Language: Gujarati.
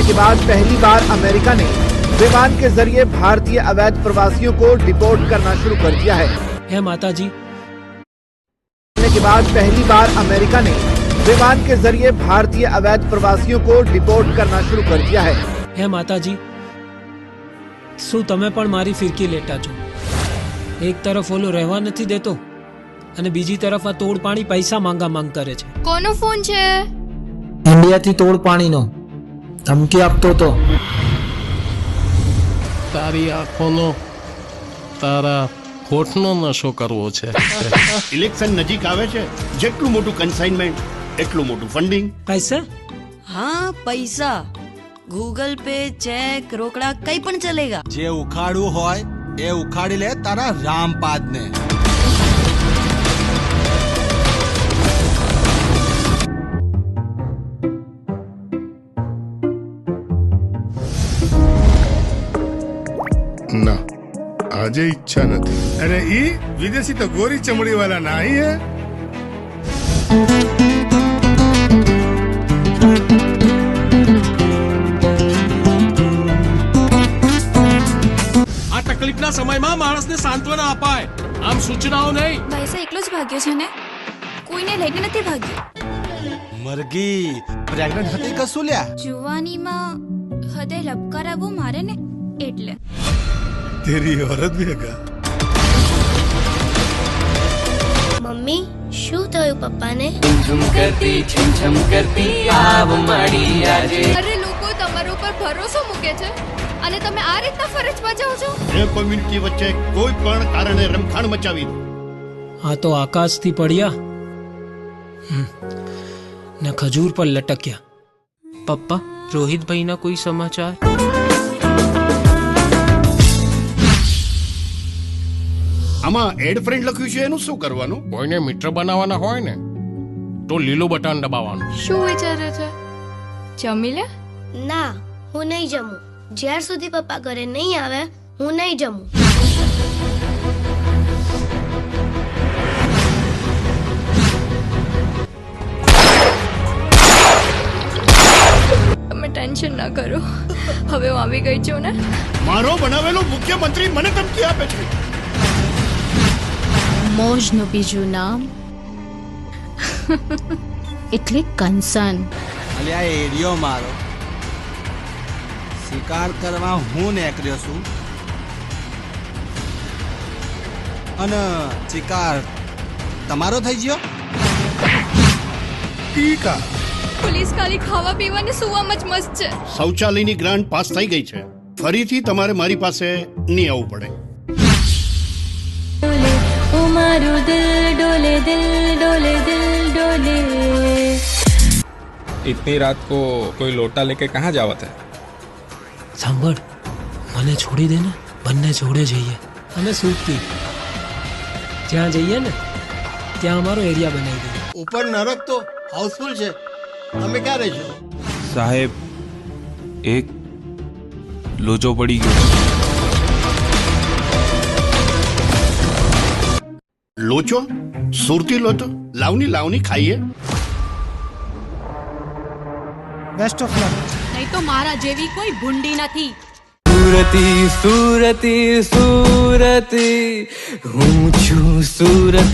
के बाद पहली बार अमेरिका ने विमान के जरिए भारतीय अवैध प्रवासियों को डिपोर्ट करना शुरू कर दिया है। माता जी के बाद पहली बार अमेरिका ने विमान के जरिए भारतीय अवैध प्रवासियों को डिपोर्ट करना शुरू कर दिया है। माता जी શું તમે પણ મારી ફિરકી લેટા છો? એક તરફ ઓલો રહેવા નથી દેતો અને બીજી તરફ આ તોડ પાણી પૈસા માંગ કરે છે। કોનો ફોન છે? ઇન્ડિયાથી તોડ પાણીનો ધમકી આપતો તો। તારી આંખોનો તારા હોઠનો નશો કરવો છે। ઇલેક્શન નજીક આવે છે, જેટલું મોટું કન્સાઇનમેન્ટ એટલું મોટું ફંડિંગ। પૈસા? हाँ पैसा गूगल पे चेक रोकड़ा कई पण चलेगा। जे उखाड़ू होय ए उखाड़ी ले तारा रामपाद ने। ना आजे इच्छा नहीं। अरे ई विदेशी तो गोरी चमड़ी वाला ना ही है। તકલીફના સમયમાં માણસને સાંત્વના અપાય, આમ સૂચનાઓ નહીં। ભાઈસા એકલો જ ભાગ્યો છે ને, કોઈને લઈને નથી ભાગ્યો। મરગી પ્રેગ્નન્ટ હતી કશું લ્યા? જુવાનીમાં હૃદય લપકારાવું મારે ને એટલે। तेरी औरत भी है। मम्मी शू थયું પપ્પાને? झुम करती छम करती आव माड़ी आजे। અરે લોકો તમારા ઉપર ભરોસો મૂકે છે અને તમે આ રીતના ફરજ બજાવો છો। એ કમ્યુનિટી વચ્ચે કોઈ પણ કારણે રમખાણ મચાવી આ તો આકાશથી પડ્યા ને ખજૂર પર લટક્યા। પપ્પા રોહિત ભાઈના કોઈ સમાચાર? આમાં એડ ફ્રેન્ડ લખ્યું છે, એનું શું કરવાનું? કોઈને મિત્ર બનાવવાના હોય ને તો લીલું બટન દબાવવાનું। શું વિચારે છે? જમી લે? ના હું નહીં જમું। જ્યાર સુધી પપ્પા ઘરે નહીં આવે હું નહીં જમું। તમે ટેન્શન ના કરો, હવે હું આવી ગઈ છું ને। મારો બનાવેલો મુખ્યમંત્રી મને ધમકી આપે છે। મોજનું બીજું નામ એટલે કંસન। અલ્યા એરિયો મારો શિકાર કરવા હું નીકળ્યો છું અને શિકાર તમારો થઈ ગયો। ટીકા પોલીસ ખાલી ખાવા પીવા ને સુવામાં જ મસ્ત છે। શૌચાલયની ગ્રાન્ટ પાસ થઈ ગઈ છે, ફરીથી તમારે મારી પાસે નહીં આવવું પડે। મારું દિલ ડોલે દિલ ડોલે દિલ ડોલે। इतनी रात को कोई लोटा लेके कहाँ जावत है? સાંભળ, મને છોડી દે ને, બંને જોડે જઈએ અને સૂટથી જ્યાં જઈએ ને ત્યાં અમારો એરિયા બનાવી દઈએ। ઉપર નરક તો હાઉસફુલ છે, તમે ક્યાં રહેશો? साहेब एक लोचो पड़ी गयो। લોચો? સુરતી લોચો? લાવની ખાઈએ। Best of luck. नहीं तो मारा जेवी कोई भूंडी नहीं। सूरती सूरती सूरती हूँ छू सूरती।